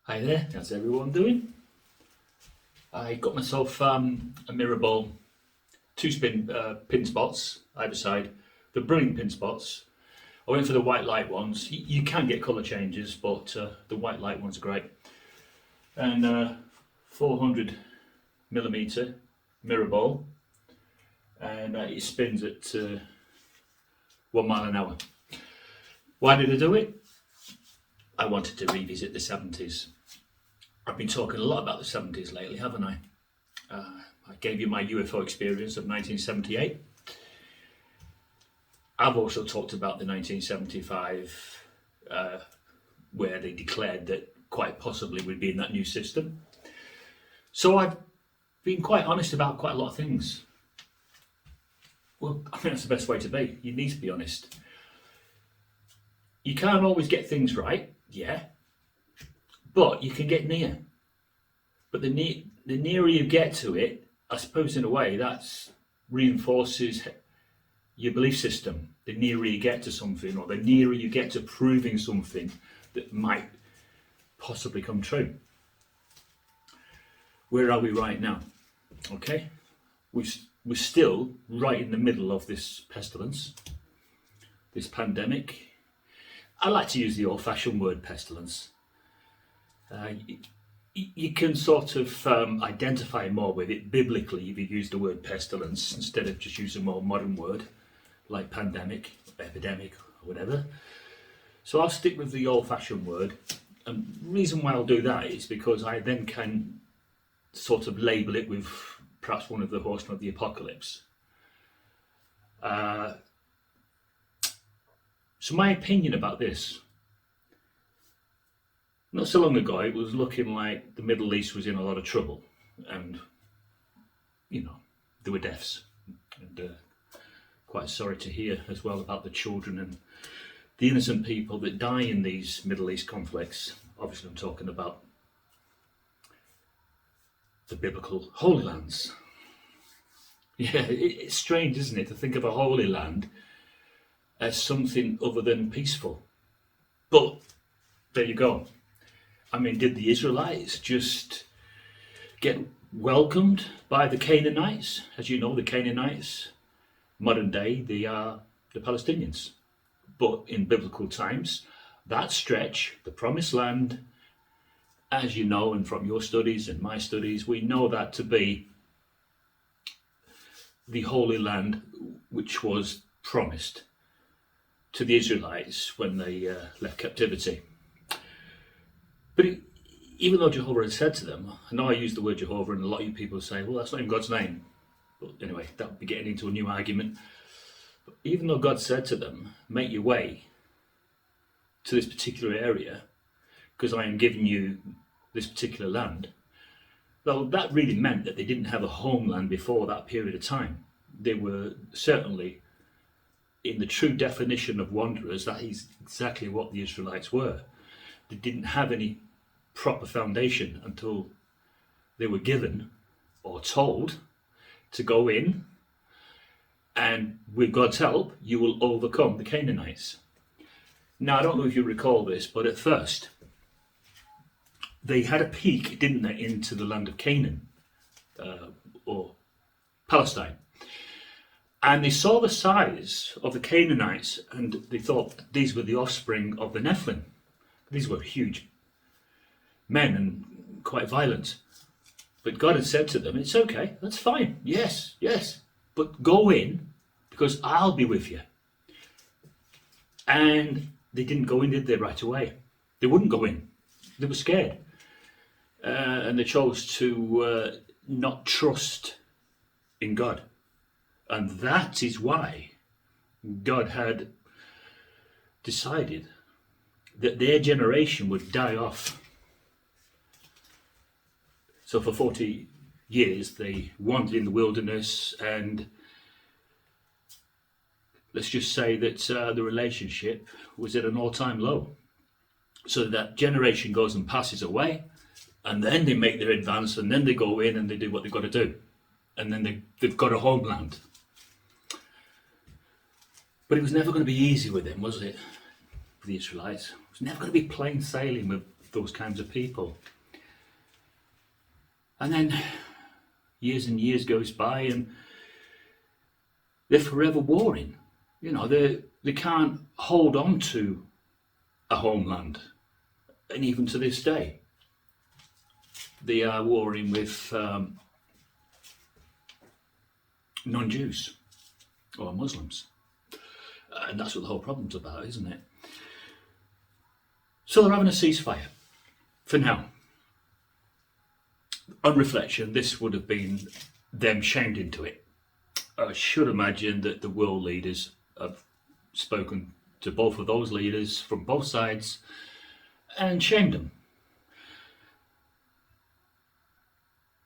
Hi there, how's everyone doing? I got myself a mirror ball, two spin pin spots either side. The brilliant pin spots. I went for the white light ones. You can get colour changes, but the white light ones are great. And 400 millimeter mirror ball, and it spins at 1 mile an hour. Why did I do it? I wanted to revisit the 70s. I've been talking a lot about the 70s lately, haven't I? I gave you my UFO experience of 1978. I've also talked about the 1975, where they declared that quite possibly we'd be in that new system. So I've been quite honest about quite a lot of things. Well, I think that's the best way to be. You need to be honest. You can't always get things right, yeah, but you can get near. But the nearer you get to it, I suppose in a way that reinforces your belief system. The nearer you get to something, or the nearer you get to proving something that might possibly come true. Where are we right now? Okay, we're still right in the middle of this pestilence, this pandemic. I like to use the old-fashioned word pestilence. You can sort of identify more with it biblically if you use the word pestilence instead of just using a more modern word like pandemic, epidemic, or whatever. So I'll stick with the old-fashioned word. And the reason why I'll do that is because I then can sort of label it with perhaps one of the horsemen of the apocalypse. So my opinion about this, not so long ago, it was looking like the Middle East was in a lot of trouble, and there were deaths, and quite sorry to hear as well about the children and the innocent people that die in these Middle East conflicts. Obviously, I'm talking about the biblical Holy Lands. Yeah, it's strange, isn't it, to think of a Holy Land as something other than peaceful. But there you go. I mean, did the Israelites just get welcomed by the Canaanites? As you know, the Canaanites, modern day, they are the Palestinians. But in biblical times, that stretch, the Promised Land, as you know, and from your studies and my studies, we know that to be the Holy Land which was promised to the Israelites when they left captivity. But even though Jehovah had said to them, I know I use the word Jehovah, and a lot of you people say, well, that's not even God's name. But anyway, that would be getting into a new argument. But even though God said to them, make your way to this particular area, because I am giving you this particular land, well, that really meant that they didn't have a homeland before that period of time. They were certainly, in the true definition of wanderers, that is exactly what the Israelites were. They didn't have any proper foundation until they were given or told to go in, and with God's help, you will overcome the Canaanites. Now, I don't know if you recall this, but at first, they had a peek, didn't they, into the land of Canaan, or Palestine. And they saw the size of the Canaanites, and they thought these were the offspring of the Nephilim. These were huge men and quite violent. But God had said to them, it's okay, that's fine, yes, but go in, because I'll be with you. And they didn't go in, did they, right away? They wouldn't go in. They were scared. And they chose to not trust in God. And that is why God had decided that their generation would die off. So for 40 years they wandered in the wilderness, and let's just say that the relationship was at an all-time low. So that generation goes and passes away, and then they make their advance, and then they go in and they do what they've got to do. And then they've got a homeland. But it was never going to be easy with them, was it? For the Israelites. It was never going to be plain sailing with those kinds of people. And then years and years goes by and they're forever warring. They can't hold on to a homeland. And even to this day, they are warring with non-Jews or Muslims. And that's what the whole problem's about, isn't it? So they're having a ceasefire for now. On reflection, this would have been them shamed into it. I should imagine that the world leaders have spoken to both of those leaders from both sides and shamed them.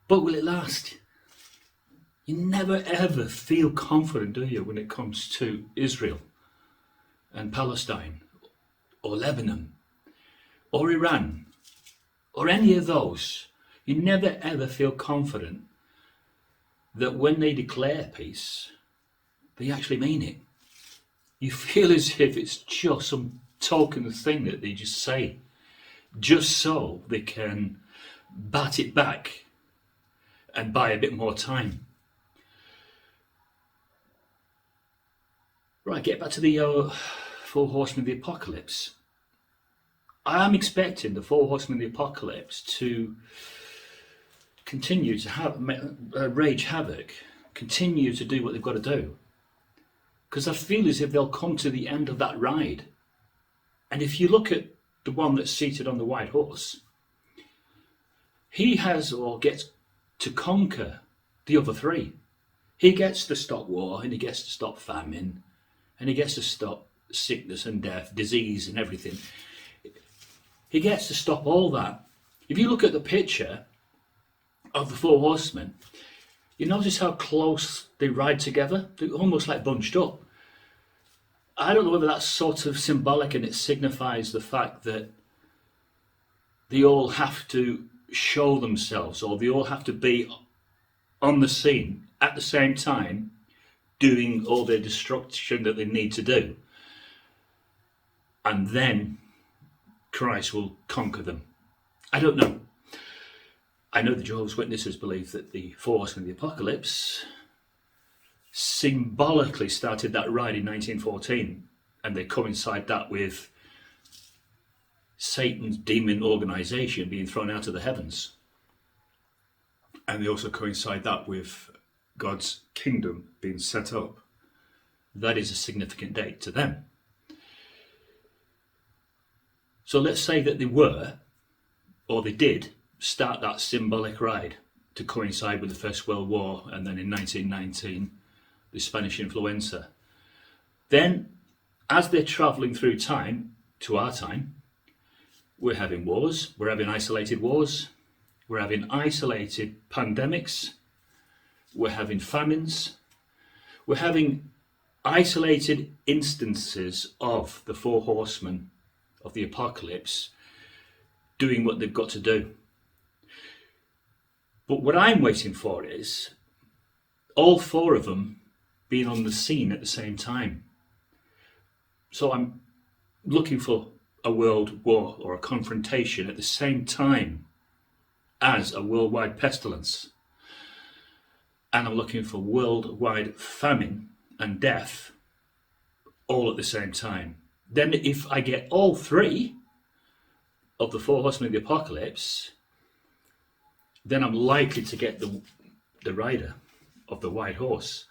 But will it last? You never ever feel confident, do you, when it comes to Israel and Palestine or Lebanon or Iran or any of those. You never ever feel confident that when they declare peace, they actually mean it. You feel as if it's just some token thing that they just say, just so they can bat it back and buy a bit more time. Right, get back to the Four Horsemen of the Apocalypse. I am expecting the Four Horsemen of the Apocalypse to continue to have rage havoc, continue to do what they've got to do. Because I feel as if they'll come to the end of that ride. And if you look at the one that's seated on the white horse, he has or gets to conquer the other three. He gets to stop war, and he gets to stop famine, and he gets to stop sickness and death, disease and everything. He gets to stop all that. If you look at the picture of the Four Horsemen, you notice how close they ride together? They're almost like bunched up. I don't know whether that's sort of symbolic and it signifies the fact that they all have to show themselves, or they all have to be on the scene at the same time doing all their destruction that they need to do. And then Christ will conquer them. I don't know. I know the Jehovah's Witnesses believe that the Four Horsemen of the Apocalypse symbolically started that ride in 1914, and they coincide that with Satan's demon organization being thrown out of the heavens. And they also coincide that with God's kingdom being set up. That is a significant date to them. So let's say that they were, or they did, start that symbolic ride to coincide with the First World War, and then in 1919, the Spanish influenza. Then, as they're travelling through time, to our time, we're having wars, we're having isolated wars, we're having isolated pandemics, we're having famines, we're having isolated instances of the Four Horsemen of the Apocalypse doing what they've got to do. But what I'm waiting for is all four of them being on the scene at the same time. So I'm looking for a world war or a confrontation at the same time as a worldwide pestilence. And I'm looking for worldwide famine and death all at the same time. Then if I get all three of the Four Horsemen of the Apocalypse, then I'm likely to get the rider of the white horse,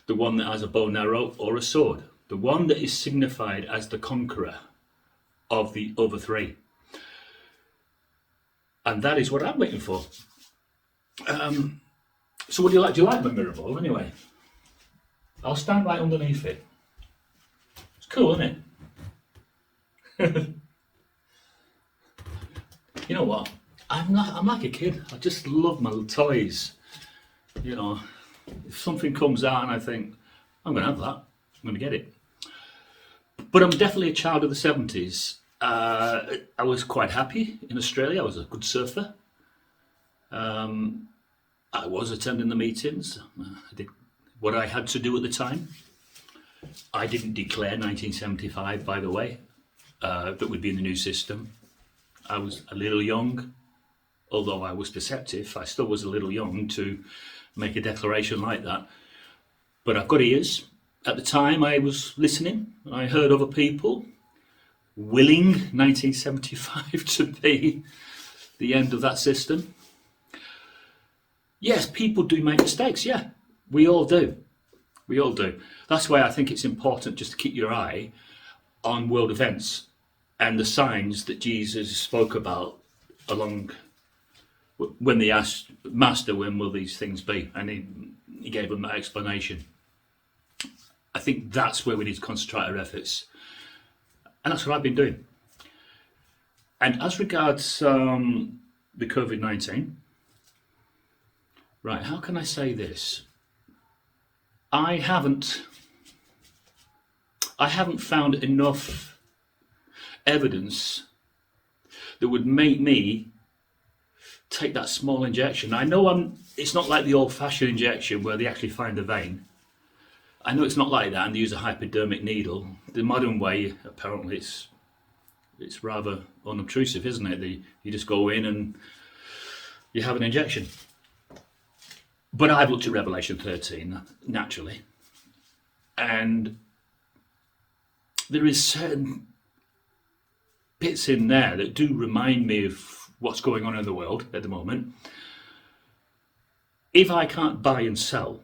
the one that has a bow and arrow or a sword, the one that is signified as the conqueror of the other three. And that is what I'm waiting for. So what do you like? Do you like my mirror ball anyway? I'll stand right underneath it. It's cool, isn't it? You know what? I'm like a kid. I just love my toys. You know, if something comes out and I think, I'm going to have that, I'm going to get it. But I'm definitely a child of the 70s. I was quite happy in Australia. I was a good surfer. I was attending the meetings. I did what I had to do at the time. I didn't declare 1975, by the way, that would be in the new system. I was a little young, although I was perceptive. I still was a little young to make a declaration like that. But I've got ears. At the time I was listening, I heard other people willing 1975 to be the end of that system. Yes, people do make mistakes, yeah. We all do. We all do. That's why I think it's important just to keep your eye on world events and the signs that Jesus spoke about along when they asked, Master, when will these things be? And he gave them that explanation. I think that's where we need to concentrate our efforts. And that's what I've been doing. And as regards the COVID-19, right, how can I say this? I haven't found enough evidence that would make me take that small injection. I know it's not like the old-fashioned injection where they actually find the vein. I know it's not like that, and they use a hypodermic needle. The modern way, apparently, it's rather unobtrusive, isn't it? You just go in and you have an injection. But I've looked at Revelation 13, naturally, and there is certain bits in there that do remind me of what's going on in the world at the moment. If I can't buy and sell,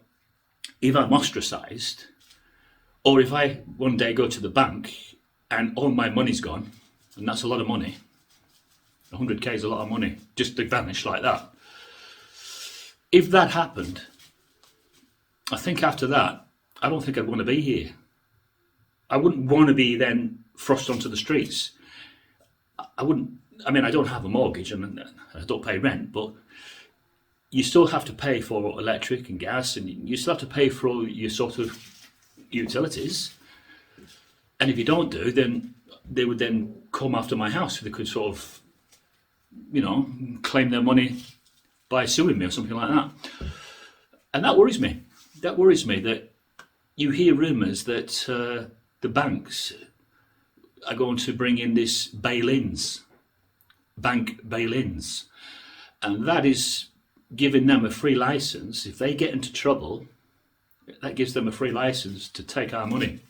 if I'm ostracised, or if I one day go to the bank and all my money's gone, and that's a lot of money, 100k is a lot of money, just to vanish like that. If that happened, I think after that, I don't think I'd want to be here. I wouldn't want to be then thrust onto the streets. I don't have a mortgage and I don't pay rent, but you still have to pay for electric and gas, and you still have to pay for all your sort of utilities. And if you don't do, then they would then come after my house. They could sort of, claim their money by suing me or something like that. And that worries me. That worries me that you hear rumours that the banks are going to bring in this bank bail-ins. And that is giving them a free license. If they get into trouble, that gives them a free license to take our money.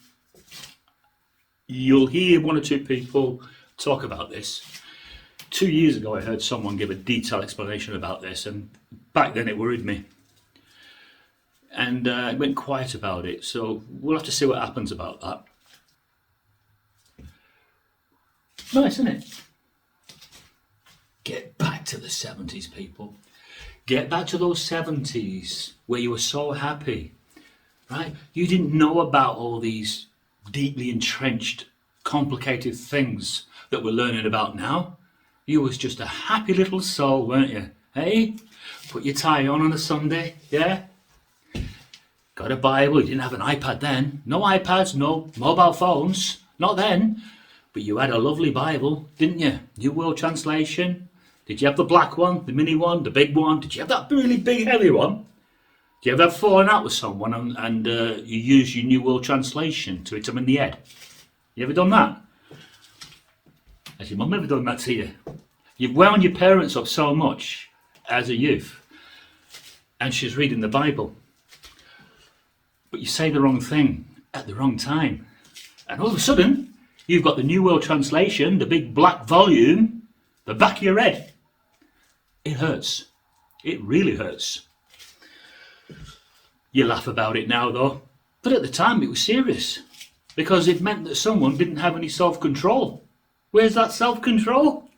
You'll hear one or two people talk about this. 2 years ago, I heard someone give a detailed explanation about this, and back then it worried me. And I went quiet about it, so we'll have to see what happens about that. Nice, isn't it? Get back to the 70s, people. Get back to those 70s where you were so happy, right? You didn't know about all these deeply entrenched, complicated things that we're learning about now. You was just a happy little soul, weren't you? Hey? Put your tie on a Sunday, yeah? Got a Bible. You didn't have an iPad then. No iPads, no mobile phones. Not then. But you had a lovely Bible, didn't you? New World Translation. Did you have the black one, the mini one, the big one? Did you have that really big, heavy one? Did you ever fallen out with someone and you use your New World Translation to hit them in the head? You ever done that? Has your mum ever done that to you? You've wound your parents up so much as a youth, and she's reading the Bible, but you say the wrong thing at the wrong time, and all of a sudden you've got the New World Translation, the big black volume, the back of your head. It hurts. It really hurts. You laugh about it now though, but at the time it was serious, because it meant that someone didn't have any self-control. Where's that self-control?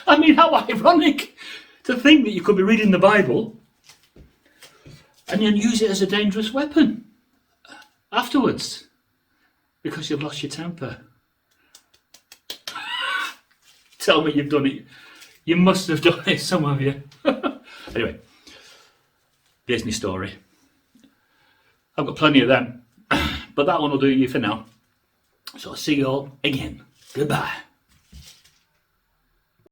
I mean, how ironic to think that you could be reading the Bible and then use it as a dangerous weapon afterwards because you've lost your temper. Tell me you've done it. You must have done it, some of you. Anyway, here's my story. I've got plenty of them, but that one will do you for now. So I'll see you all again. Goodbye.